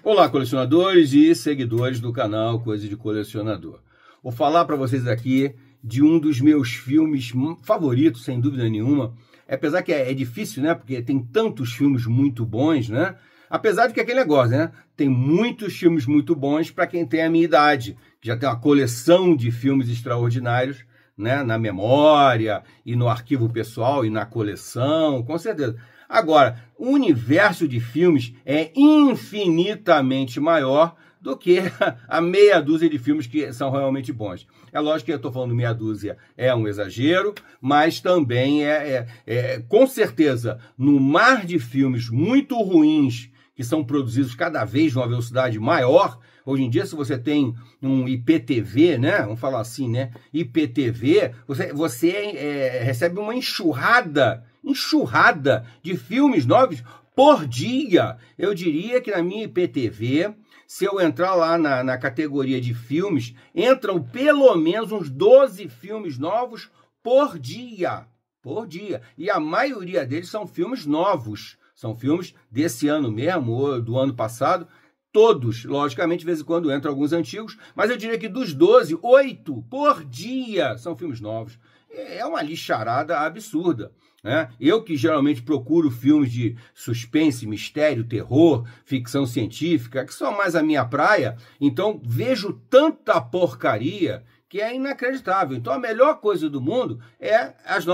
Olá, colecionadores e seguidores do canal Coisa de Colecionador. Vou falar para vocês aqui de um dos meus filmes favoritos, sem dúvida nenhuma. Apesar que é difícil, né? Porque tem tantos filmes muito bons, né? Apesar de que é aquele negócio, né? Tem muitos filmes muito bons para quem tem a minha idade, que já tem uma coleção de filmes extraordinários, né? Na memória e no arquivo pessoal e na coleção, com certeza. Agora, o universo de filmes é infinitamente maior do que a meia dúzia de filmes que são realmente bons. É lógico que eu estou falando meia dúzia, é um exagero, mas também com certeza, no mar de filmes muito ruins que são produzidos cada vez numa velocidade maior. Hoje em dia, se você tem um IPTV, né? Vamos falar assim, né? IPTV, você recebe uma enxurrada de filmes novos por dia. Eu diria que na minha IPTV, se eu entrar lá na categoria de filmes, entram pelo menos uns 12 filmes novos por dia. Por dia. E a maioria deles são filmes novos. São filmes desse ano mesmo, ou do ano passado. Todos, logicamente, de vez em quando entram alguns antigos, mas eu diria que dos 12, 8 por dia são filmes novos. É uma lixarada absurda, né? Eu que geralmente procuro filmes de suspense, mistério, terror, ficção científica, que são mais a minha praia, então vejo tanta porcaria que é inacreditável. Então a melhor coisa do mundo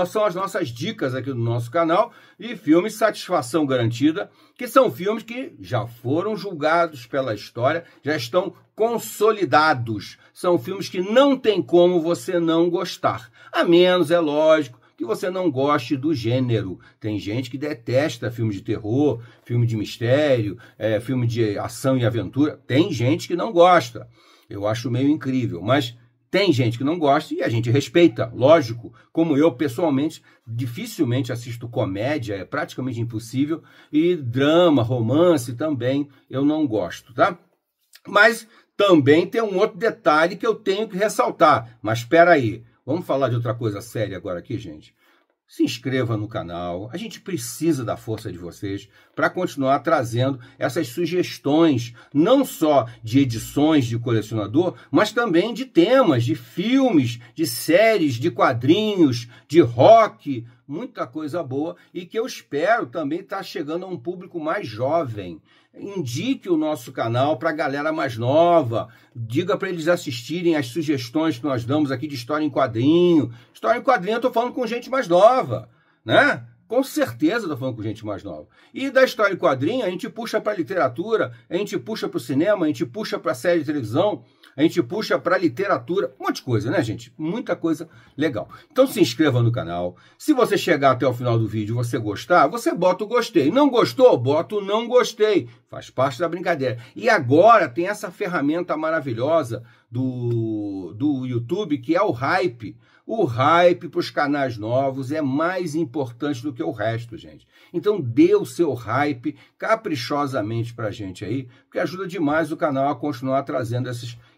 são as nossas dicas aqui do nosso canal de filmes satisfação garantida, que são filmes que já foram julgados pela história, já estão consolidados. São filmes que não tem como você não gostar. A menos, é lógico, que você não goste do gênero. Tem gente que detesta filme de terror, filme de mistério, filme de ação e aventura. Tem gente que não gosta. Eu acho meio incrível, mas tem gente que não gosta e a gente respeita, lógico. Como eu, pessoalmente, dificilmente assisto comédia, é praticamente impossível. E drama, romance também eu não gosto, tá? Mas também tem um outro detalhe que eu tenho que ressaltar. Mas espera aí, vamos falar de outra coisa séria agora aqui, gente? Se inscreva no canal, a gente precisa da força de vocês para continuar trazendo essas sugestões, não só de edições de colecionador, mas também de temas, de filmes, de séries, de quadrinhos, de rock, muita coisa boa e que eu espero também estar chegando a um público mais jovem. Indique o nosso canal para a galera mais nova, diga para eles assistirem as sugestões que nós damos aqui de história em quadrinho. História em quadrinho eu estou falando com gente mais nova, né? Com certeza estou falando com gente mais nova. E da história em quadrinho a gente puxa para a literatura, a gente puxa para o cinema, a gente puxa para a série de televisão, a gente puxa para a literatura, um monte de coisa, né, gente? Muita coisa legal. Então se inscreva no canal. Se você chegar até o final do vídeo e você gostar, você bota o gostei. Não gostou? Bota o não gostei. Faz parte da brincadeira. E agora tem essa ferramenta maravilhosa do YouTube, que é o Hype. O Hype para os canais novos é mais importante do que o resto, gente. Então dê o seu Hype caprichosamente para a gente aí, porque ajuda demais o canal a continuar trazendo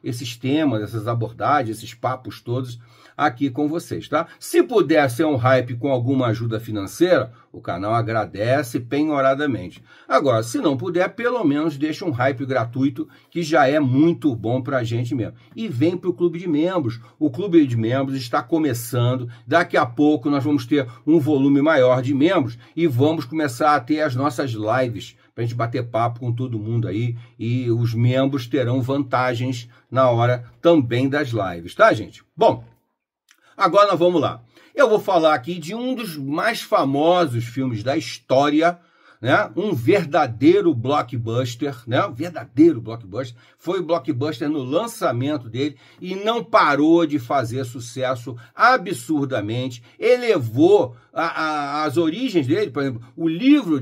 esses temas, essas abordagens, esses papos todos aqui com vocês, tá? Se puder ser um Hype com alguma ajuda financeira, o canal agradece penhoradamente. Agora, se não puder, pelo menos deixa um Hype gratuito, que já é muito bom pra gente mesmo. E vem pro Clube de Membros. O Clube de Membros está começando. Daqui a pouco nós vamos ter um volume maior de membros e vamos começar a ter as nossas lives para a gente bater papo com todo mundo aí, e os membros terão vantagens na hora também das lives, tá, gente? Bom, agora nós vamos lá. Eu vou falar aqui de um dos mais famosos filmes da história, né? Um verdadeiro blockbuster, né? Um verdadeiro blockbuster. Foi blockbuster no lançamento dele e não parou de fazer sucesso absurdamente. Elevou as origens dele, por exemplo, o livro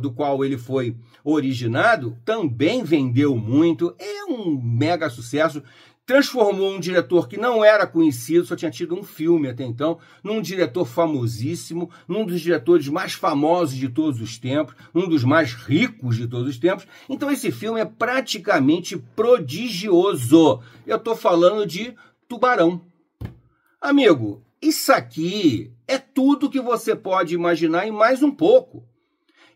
do qual ele foi originado também vendeu muito. É um mega sucesso. Transformou um diretor que não era conhecido, só tinha tido um filme até então, num diretor famosíssimo, num dos diretores mais famosos de todos os tempos, um dos mais ricos de todos os tempos. Então esse filme é praticamente prodigioso. Eu estou falando de Tubarão. Amigo, isso aqui é tudo que você pode imaginar e mais um pouco.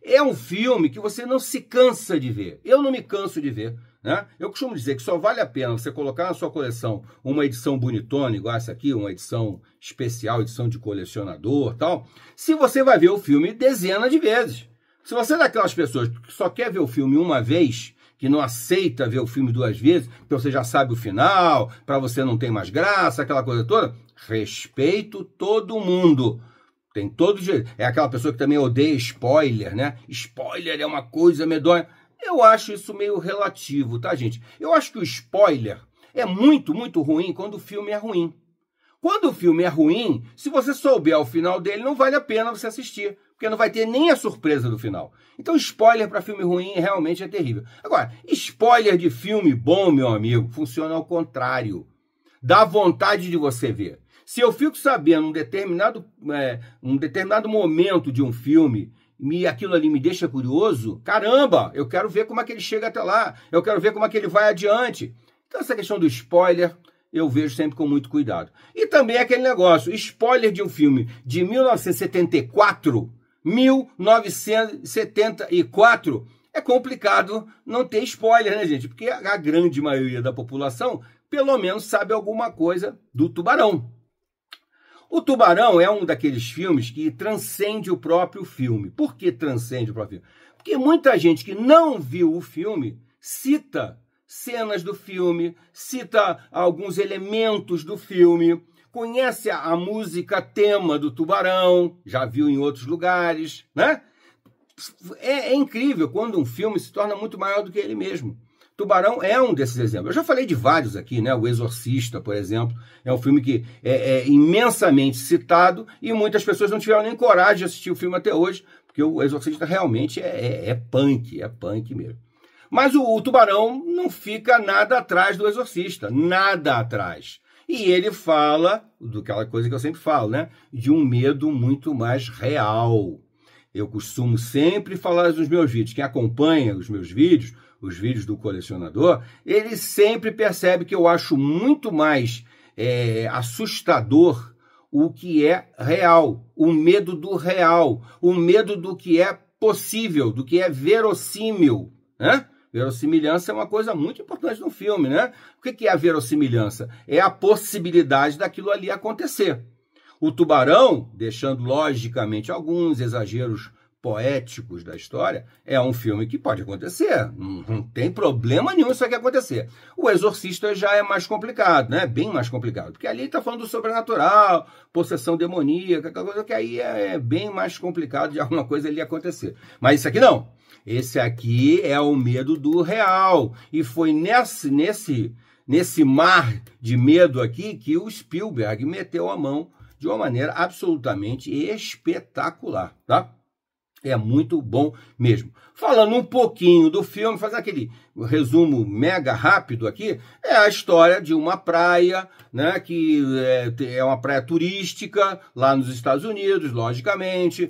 é um filme que você não se cansa de ver. Eu não me canso de ver, né? Eu costumo dizer que só vale a pena você colocar na sua coleção uma edição bonitona, igual essa aqui, uma edição especial, edição de colecionador, tal, se você vai ver o filme dezenas de vezes. Se você é daquelas pessoas que só quer ver o filme uma vez, que não aceita ver o filme duas vezes, porque você já sabe o final, para você não tem mais graça, aquela coisa toda, respeito todo mundo. Tem todo jeito. É aquela pessoa que também odeia spoiler, né? Spoiler é uma coisa medonha. Eu acho isso meio relativo, tá, gente? Eu acho que o spoiler é muito, muito ruim quando o filme é ruim. Quando o filme é ruim, se você souber o final dele, não vale a pena você assistir, porque não vai ter nem a surpresa do final. Então, spoiler para filme ruim realmente é terrível. Agora, spoiler de filme bom, meu amigo, funciona ao contrário. Dá vontade de você ver. Se eu fico sabendo um determinado momento de um filme, e aquilo ali me deixa curioso, caramba, eu quero ver como é que ele chega até lá, eu quero ver como é que ele vai adiante. Então, essa questão do spoiler, eu vejo sempre com muito cuidado. E também aquele negócio, spoiler de um filme de 1974, é complicado não ter spoiler, né, gente? Porque a grande maioria da população, pelo menos, sabe alguma coisa do Tubarão. O Tubarão é um daqueles filmes que transcende o próprio filme. Por que transcende o próprio filme? Porque muita gente que não viu o filme cita cenas do filme, cita alguns elementos do filme, conhece a música tema do Tubarão, já viu em outros lugares, né? É incrível quando um filme se torna muito maior do que ele mesmo. Tubarão é um desses exemplos. Eu já falei de vários aqui, né? O Exorcista, por exemplo, é um filme que é imensamente citado e muitas pessoas não tiveram nem coragem de assistir o filme até hoje, porque o Exorcista realmente é punk mesmo. Mas o Tubarão não fica nada atrás do Exorcista, nada atrás. E ele fala, daquela coisa que eu sempre falo, né? De um medo muito mais real. Eu costumo sempre falar nos meus vídeos, quem acompanha os meus vídeos, os vídeos do colecionador, ele sempre percebe que eu acho muito mais assustador o que é real, o medo do real, o medo do que é possível, do que é verossímil, né? Verossimilhança é uma coisa muito importante no filme, né? O que é a verossimilhança? É a possibilidade daquilo ali acontecer. O Tubarão, deixando logicamente alguns exageros poéticos da história, é um filme que pode acontecer. Não tem problema nenhum isso aqui acontecer. O Exorcista já é mais complicado, né? Bem mais complicado. Porque ali está falando do sobrenatural, possessão demoníaca, aquela coisa que aí é bem mais complicado de alguma coisa ali acontecer. Mas isso aqui não. Esse aqui é o medo do real. E foi nesse mar de medo aqui que o Spielberg meteu a mão de uma maneira absolutamente espetacular, tá? É muito bom mesmo. Falando um pouquinho do filme, fazendo aquele resumo mega rápido aqui, é a história de uma praia, né, que é uma praia turística lá nos Estados Unidos, logicamente,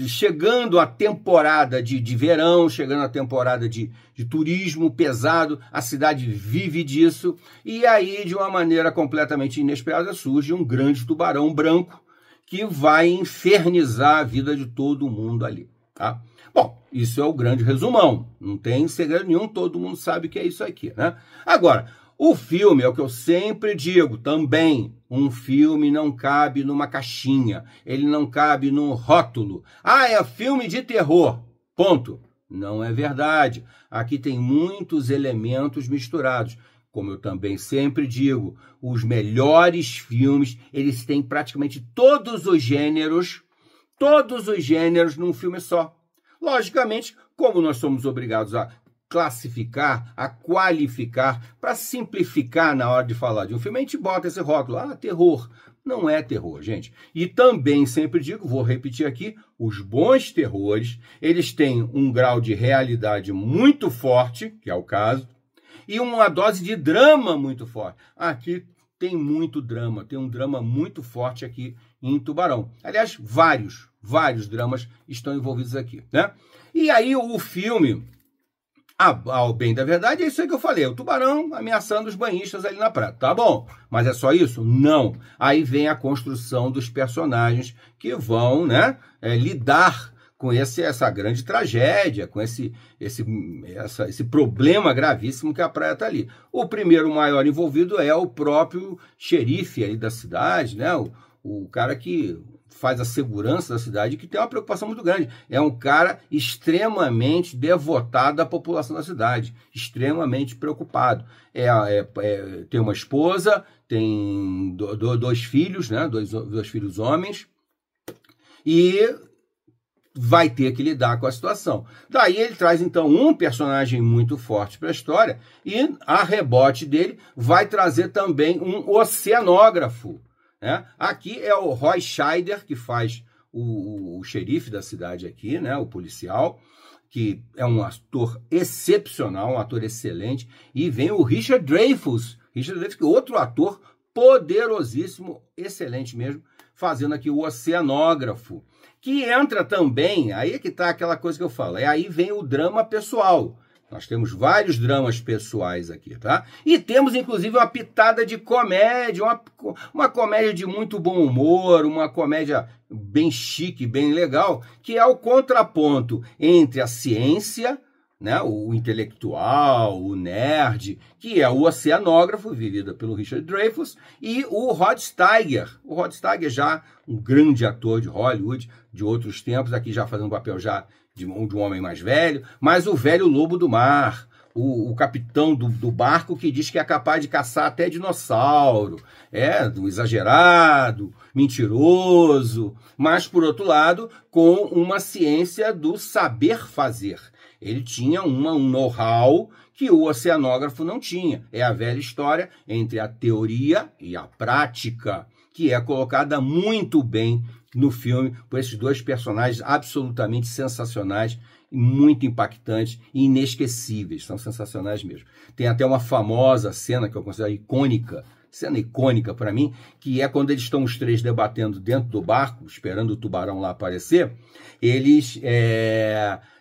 chegando a temporada de verão, chegando a temporada de turismo pesado, a cidade vive disso, e aí, de uma maneira completamente inesperada, surge um grande tubarão branco, que vai infernizar a vida de todo mundo ali, tá? Bom, isso é o grande resumão, não tem segredo nenhum, todo mundo sabe que é isso aqui, né? Agora, o filme é o que eu sempre digo, também, um filme não cabe numa caixinha, ele não cabe num rótulo. Ah, é filme de terror, ponto. Não é verdade, aqui tem muitos elementos misturados. Como eu também sempre digo, os melhores filmes, eles têm praticamente todos os gêneros num filme só. Logicamente, como nós somos obrigados a classificar, a qualificar, para simplificar na hora de falar de um filme, a gente bota esse rótulo, terror. Não é terror, gente. E também sempre digo, vou repetir aqui, os bons terrores, eles têm um grau de realidade muito forte, que é o caso, e uma dose de drama muito forte. Aqui tem muito drama, tem um drama muito forte aqui em Tubarão. Aliás, vários dramas estão envolvidos aqui, né? E aí o filme, ao bem da verdade, é isso aí que eu falei, o tubarão ameaçando os banhistas ali na praia. Tá bom, mas é só isso? Não. Aí vem a construção dos personagens que vão, né, lidar com essa grande tragédia, com esse problema gravíssimo que a praia está ali. O primeiro maior envolvido é o próprio xerife aí da cidade, né? O cara que faz a segurança da cidade, que tem uma preocupação muito grande. É um cara extremamente devotado à população da cidade, extremamente preocupado. Tem uma esposa, tem dois filhos, né? Dois filhos homens, e vai ter que lidar com a situação. Daí ele traz, então, um personagem muito forte para a história e, a rebote dele, vai trazer também um oceanógrafo, né? Aqui é o Roy Scheider, que faz o xerife da cidade aqui, né? O policial, que é um ator excepcional, um ator excelente. E vem o Richard Dreyfuss, que é outro ator poderosíssimo, excelente mesmo, fazendo aqui o oceanógrafo. Que entra também, aí é que está aquela coisa que eu falo, aí vem o drama pessoal. Nós temos vários dramas pessoais aqui, tá? E temos, inclusive, uma pitada de comédia, uma comédia de muito bom humor, uma comédia bem chique, bem legal, que é o contraponto entre a ciência, né, o intelectual, o nerd, que é o oceanógrafo, vivido pelo Richard Dreyfuss, e o Rod Steiger. O Rod Steiger já um grande ator de Hollywood, de outros tempos, aqui já fazendo um papel já de um homem mais velho, mas o velho lobo do mar, o capitão do barco que diz que é capaz de caçar até dinossauro, do exagerado, mentiroso, mas, por outro lado, com uma ciência do saber fazer. Ele tinha um know-how que o oceanógrafo não tinha. É a velha história entre a teoria e a prática, que é colocada muito bem no filme por esses dois personagens absolutamente sensacionais, muito impactantes e inesquecíveis. São sensacionais mesmo. Tem até uma famosa cena que eu considero icônica, cena icônica para mim, que é quando eles estão os três debatendo dentro do barco, esperando o tubarão lá aparecer. Eles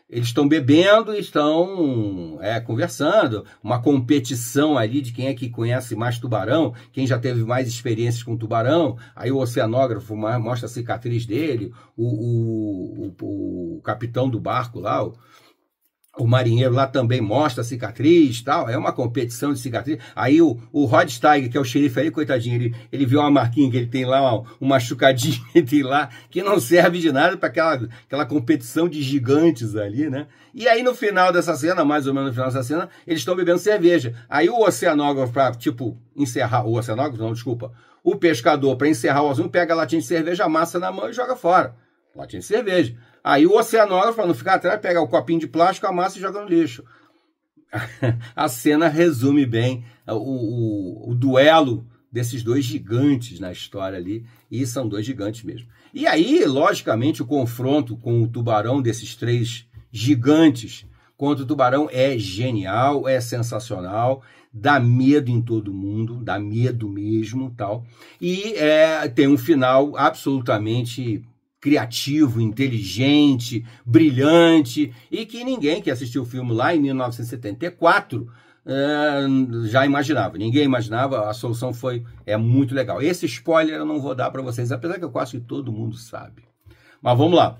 estão bebendo e estão conversando, uma competição ali de quem é que conhece mais tubarão, quem já teve mais experiências com tubarão. Aí o oceanógrafo mostra a cicatriz dele, o capitão do barco lá, o marinheiro lá também mostra a cicatriz, tal. É uma competição de cicatriz. Aí o Rod Steiger, que é o xerife aí, coitadinho, ele viu uma marquinha que ele tem lá, um machucadinho que ele tem lá, que não serve de nada para aquela competição de gigantes ali, né? E aí no final dessa cena, mais ou menos no final dessa cena, eles estão bebendo cerveja. Aí o oceanógrafo, para encerrar, o oceanógrafo, não, desculpa, o pescador, para encerrar o assunto, pega a latinha de cerveja, amassa na mão e joga fora. Latinha de cerveja. Aí o oceanógrafo, para não ficar atrás, pega o copinho de plástico, amassa e joga no lixo. A cena resume bem o duelo desses dois gigantes na história ali, e são dois gigantes mesmo. E aí, logicamente, o confronto com o tubarão desses três gigantes contra o tubarão é genial, é sensacional, dá medo em todo mundo, dá medo mesmo, tal. E tem um final absolutamente criativo, inteligente, brilhante, e que ninguém que assistiu o filme lá em 1974 já imaginava. Ninguém imaginava, a solução é muito legal. Esse spoiler eu não vou dar para vocês, apesar que eu acho que todo mundo sabe. Mas vamos lá.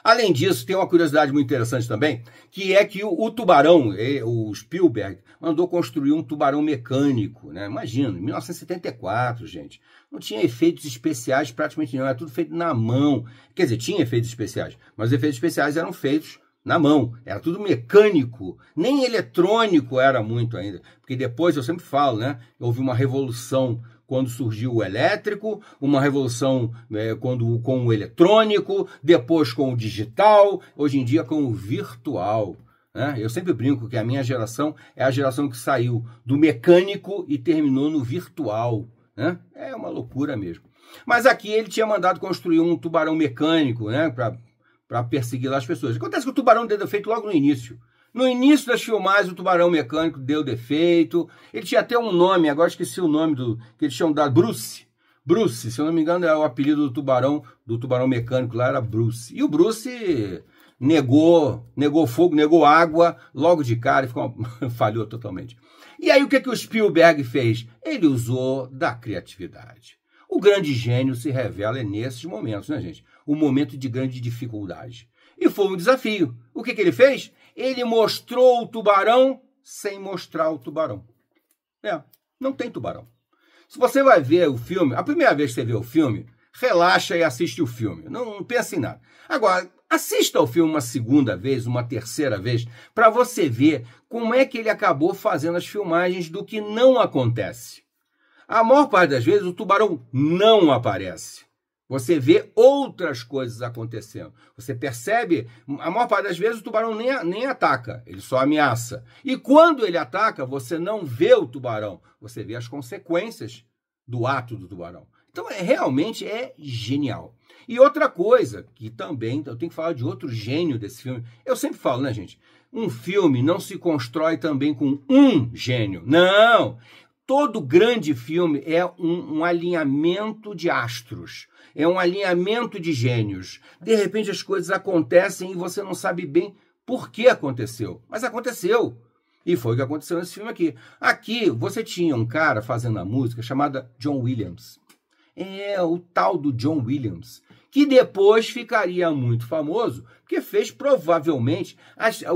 Além disso, tem uma curiosidade muito interessante também, que é que o tubarão, o Spielberg, mandou construir um tubarão mecânico, né? Imagina, em 1974, gente. Não tinha efeitos especiais praticamente não, era tudo feito na mão. Quer dizer, tinha efeitos especiais, mas os efeitos especiais eram feitos na mão, era tudo mecânico, nem eletrônico era muito ainda. Porque depois, eu sempre falo, né? Houve uma revolução quando surgiu o elétrico, uma revolução com o eletrônico, depois com o digital, hoje em dia com o virtual. Né? Eu sempre brinco que a minha geração é a geração que saiu do mecânico e terminou no virtual. Né? É uma loucura mesmo. Mas aqui ele tinha mandado construir um tubarão mecânico, né, para perseguir lá as pessoas. Acontece que o tubarão deu defeito logo no início. No início das filmagens, o tubarão mecânico deu defeito. Ele tinha até um nome, agora esqueci o nome que eles tinham dado. Bruce. Bruce, se eu não me engano, é o apelido do tubarão mecânico lá, era Bruce. E o Bruce negou fogo, negou água logo de cara e falhou totalmente. E aí o que o Spielberg fez? Ele usou da criatividade. O grande gênio se revela nesses momentos, né, gente? O momento de grande dificuldade. E foi um desafio. O que ele fez? Ele mostrou o tubarão sem mostrar o tubarão. Não tem tubarão. Se você vai ver o filme, a primeira vez que você vê o filme, relaxa e assiste o filme. Não pensa em nada. Agora, assista o filme uma segunda vez, uma terceira vez, para você ver como é que ele acabou fazendo as filmagens do que não acontece. A maior parte das vezes, o tubarão não aparece. Você vê outras coisas acontecendo. Você percebe, a maior parte das vezes, o tubarão nem ataca, ele só ameaça. E quando ele ataca, você não vê o tubarão, você vê as consequências do ato do tubarão. Então, realmente é genial. E outra coisa, que também, eu tenho que falar de outro gênio desse filme. Eu sempre falo, né, gente? Um filme não se constrói também com um gênio. Não! Todo grande filme é um alinhamento de astros. É um alinhamento de gênios. De repente as coisas acontecem e você não sabe bem por que aconteceu. Mas aconteceu. E foi o que aconteceu nesse filme aqui. Aqui você tinha um cara fazendo a música chamada John Williams. O tal do John Williams, que depois ficaria muito famoso, porque fez provavelmente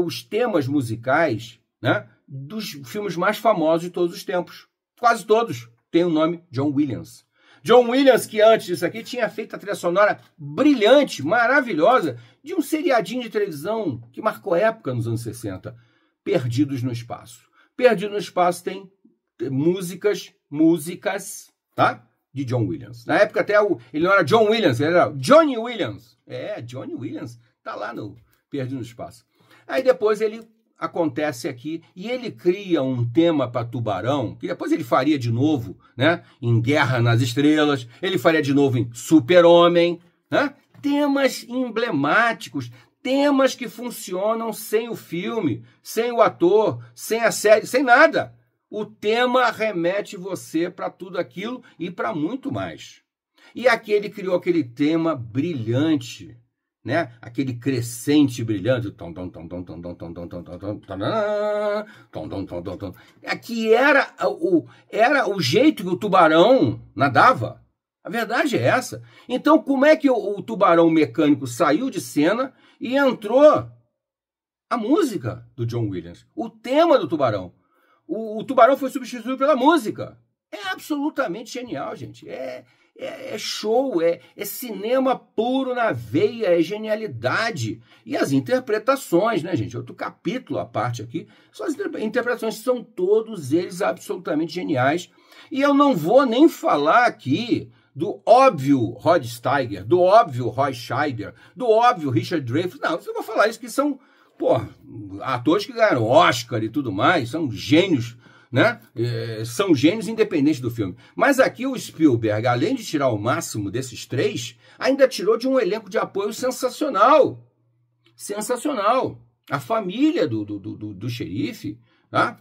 os temas musicais, né, dos filmes mais famosos de todos os tempos. Quase todos têm o nome John Williams. John Williams, que antes disso aqui tinha feito a trilha sonora brilhante, maravilhosa, de um seriadinho de televisão que marcou época nos anos 60, Perdidos no Espaço. Perdidos no Espaço tem músicas, tá? De John Williams. Na época até ele não era John Williams, ele era Johnny Williams. Johnny Williams tá lá no Perdidos no Espaço. Aí depois ele acontece aqui e ele cria um tema para Tubarão, que depois ele faria de novo, né, em Guerra nas Estrelas, ele faria de novo em Super-Homem, né? Temas emblemáticos, temas que funcionam sem o filme, sem o ator, sem a série, sem nada. O tema remete você para tudo aquilo e para muito mais. E aqui ele criou aquele tema brilhante, né? Aquele crescente brilhante. Aqui era o jeito que o tubarão nadava. A verdade é essa. Então, como é que o tubarão mecânico saiu de cena e entrou a música do John Williams? O tema do tubarão. O tubarão foi substituído pela música. É absolutamente genial, gente. É show, é cinema puro na veia, é genialidade. E as interpretações, né, gente? Outro capítulo à parte aqui. São as interpretações, são todos eles absolutamente geniais. E eu não vou nem falar aqui do óbvio Rod Steiger, do óbvio Roy Scheider, do óbvio Richard Dreyfuss. Não, eu vou falar isso que são, atores que ganharam Oscar e tudo mais, são gênios, né? São gênios independentes do filme. Mas aqui o Spielberg, além de tirar o máximo desses três, ainda tirou de um elenco de apoio sensacional. Sensacional. A família do xerife, tá?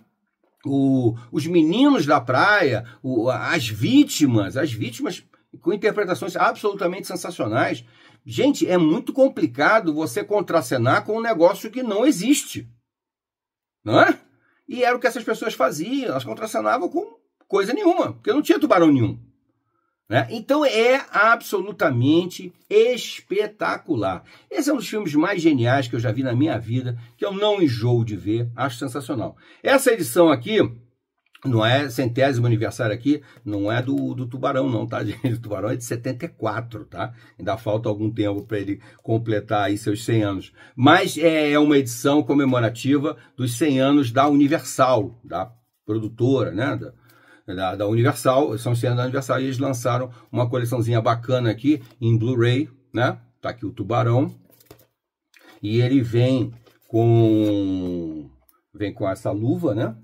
Os meninos da praia, as vítimas com interpretações absolutamente sensacionais. Gente, é muito complicado você contracenar com um negócio que não existe. Não é? E era o que essas pessoas faziam, elas contracenavam com coisa nenhuma, porque não tinha tubarão nenhum. Né? Então é absolutamente espetacular. Esse é um dos filmes mais geniais que eu já vi na minha vida, que eu não enjoo de ver, acho sensacional. Essa edição aqui, não é 100º aniversário aqui, não é do Tubarão não, tá, gente? O Tubarão é de 74, tá? Ainda falta algum tempo para ele completar aí seus 100 anos. Mas é uma edição comemorativa dos 100 anos da Universal, da produtora, né? Da Universal, são os 100 anos da Universal, e eles lançaram uma coleçãozinha bacana aqui, em Blu-ray, né? Tá aqui o Tubarão. E ele vem com essa luva, né?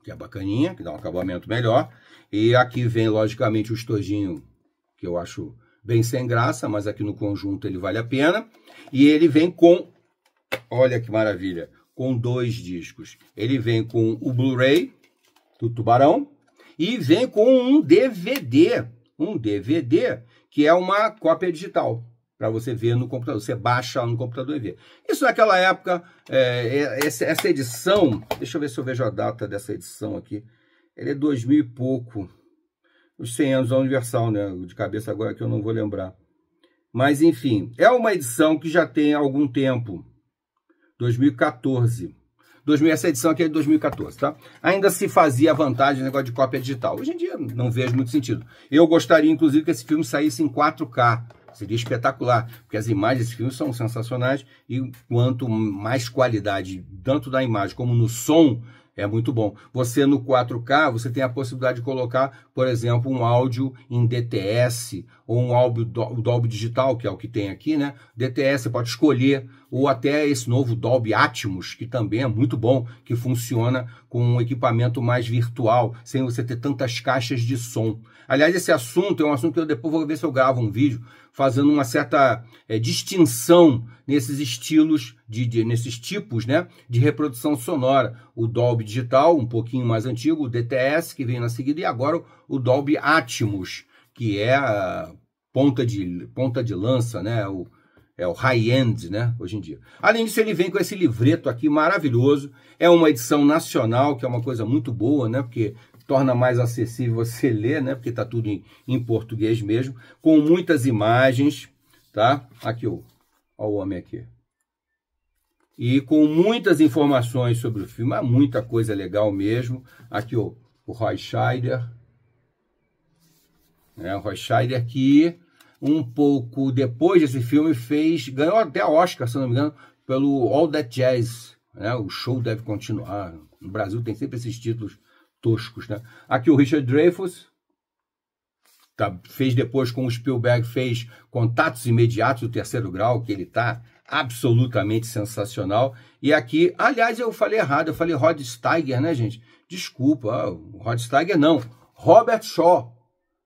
Que é bacaninha, que dá um acabamento melhor. E aqui vem, logicamente, o estojinho, que eu acho bem sem graça, mas aqui no conjunto ele vale a pena. E ele vem com, olha que maravilha, com 2 discos. Ele vem com o Blu-ray do Tubarão e vem com um DVD que é uma cópia digital, para você ver no computador, você baixa no computador e vê. Isso naquela época, essa edição, deixa eu ver se eu vejo a data dessa edição aqui, ele é 2000 e pouco, os 100 anos da Universal, né, de cabeça agora que eu não vou lembrar. Mas, enfim, é uma edição que já tem algum tempo. 2014. Essa edição aqui é de 2014, tá? Ainda se fazia a vantagem do negócio de cópia digital. Hoje em dia não vejo muito sentido. Eu gostaria, inclusive, que esse filme saísse em 4K. Seria espetacular, porque as imagens desse filme são sensacionais e quanto mais qualidade, tanto da imagem como no som, é muito bom. Você no 4K, você tem a possibilidade de colocar, por exemplo, um áudio em DTS ou um áudio Dolby Digital, que é o que tem aqui, né? DTS você pode escolher, ou até esse novo Dolby Atmos, que também é muito bom, que funciona com um equipamento mais virtual, sem você ter tantas caixas de som. Aliás, esse assunto é um assunto que eu depois vou ver se eu gravo um vídeo fazendo uma certa distinção nesses estilos, nesses tipos, né, de reprodução sonora. O Dolby Digital, um pouquinho mais antigo, o DTS, que vem na seguida, e agora o Dolby Atmos, que é a ponta de lança, né, é o high-end, né, hoje em dia. Além disso, ele vem com esse livreto aqui maravilhoso. É uma edição nacional, que é uma coisa muito boa, né, porque torna mais acessível você ler, né? Porque tá tudo em português mesmo, com muitas imagens, tá? Aqui, ó o homem aqui. E com muitas informações sobre o filme, há muita coisa legal mesmo. Aqui, ó, o Roy Scheider. O Roy Scheider que, um pouco depois desse filme, ganhou até Oscar, se não me engano, pelo All That Jazz, né? O show deve continuar. No Brasil tem sempre esses títulos toscos, né? Aqui o Richard Dreyfuss, fez depois com o Spielberg, fez Contatos Imediatos do Terceiro Grau, que ele tá absolutamente sensacional. E aqui, aliás, eu falei errado, eu falei Rod Steiger, né, gente? Desculpa, Rod Steiger não, Robert Shaw.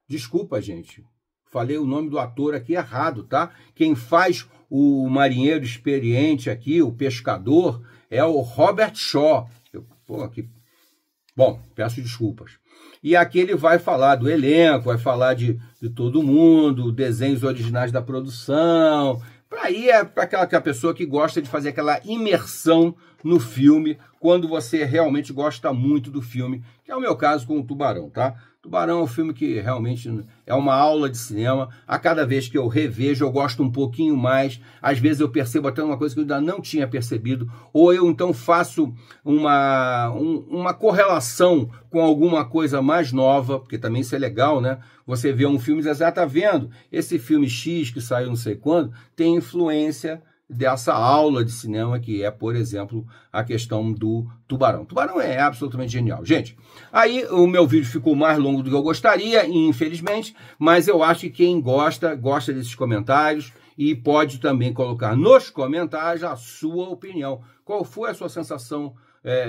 Desculpa, gente. Falei o nome do ator aqui errado, tá? Quem faz o marinheiro experiente aqui, o pescador, é o Robert Shaw. Bom, peço desculpas. E aqui ele vai falar do elenco, vai falar de todo mundo, desenhos originais da produção. Aí é para aquela pessoa que gosta de fazer aquela imersão no filme, quando você realmente gosta muito do filme, que é o meu caso com o Tubarão, tá? Tubarão é um filme que realmente é uma aula de cinema. A cada vez que eu revejo, eu gosto um pouquinho mais. Às vezes eu percebo até uma coisa que eu ainda não tinha percebido. Ou eu então faço uma correlação com alguma coisa mais nova, porque também isso é legal, né? Você vê um filme e diz, tá vendo? Esse filme X que saiu não sei quando, tem influência dessa aula de cinema que é, por exemplo, a questão do Tubarão. Tubarão é absolutamente genial. Gente, aí o meu vídeo ficou mais longo do que eu gostaria, infelizmente, mas eu acho que quem gosta desses comentários e pode também colocar nos comentários a sua opinião. Qual foi a sua sensação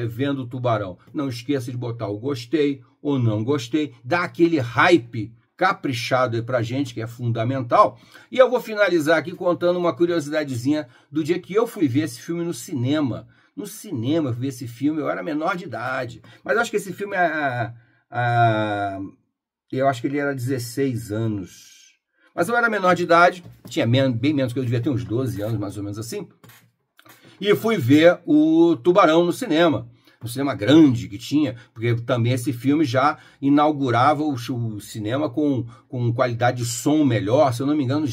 vendo o Tubarão? Não esqueça de botar o gostei ou não gostei, dá aquele hype caprichado aí pra gente, que é fundamental. E eu vou finalizar aqui contando uma curiosidadezinha do dia que eu fui ver esse filme no cinema. No cinema eu fui ver esse filme, eu era menor de idade. Mas eu acho que esse filme, eu acho que ele era 16 anos. Mas eu era menor de idade, tinha bem menos que eu devia ter uns 12 anos, mais ou menos assim. E fui ver o Tubarão no cinema grande que tinha, porque também esse filme já inaugurava o cinema com qualidade de som melhor, se eu não me engano,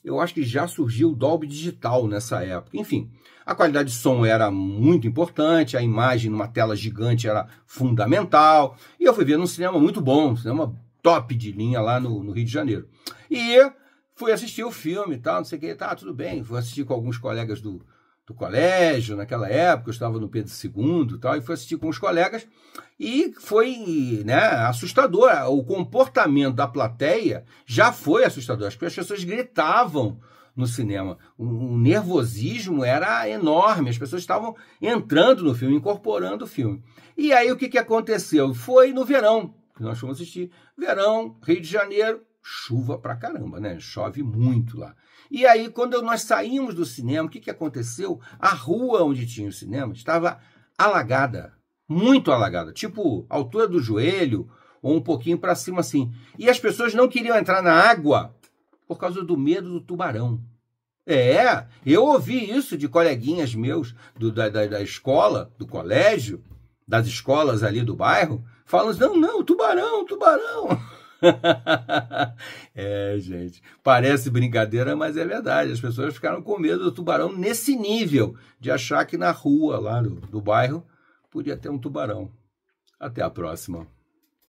eu acho que já surgiu o Dolby Digital nessa época. Enfim, a qualidade de som era muito importante, a imagem numa tela gigante era fundamental, e eu fui ver num cinema muito bom, um cinema top de linha lá no Rio de Janeiro. E fui assistir o filme e tal, não sei o que, tá, tudo bem, fui assistir com alguns colegas do colégio, naquela época, eu estava no Pedro II e tal, e fui assistir com os colegas, e foi, né, assustador. O comportamento da plateia já foi assustador, porque as pessoas gritavam no cinema, o nervosismo era enorme, as pessoas estavam entrando no filme, incorporando o filme. E aí o que aconteceu? Foi no verão, que nós fomos assistir, verão, Rio de Janeiro, chuva pra caramba, né, chove muito lá. E aí, quando nós saímos do cinema, o que aconteceu? A rua onde tinha o cinema estava alagada, muito alagada, tipo altura do joelho ou um pouquinho para cima assim. E as pessoas não queriam entrar na água por causa do medo do tubarão. Eu ouvi isso de coleguinhas meus da escola, do colégio, das escolas ali do bairro, falando, não, tubarão. É, gente, parece brincadeira, mas é verdade. As pessoas ficaram com medo do tubarão nesse nível, de achar que na rua lá do bairro podia ter um tubarão. Até a próxima.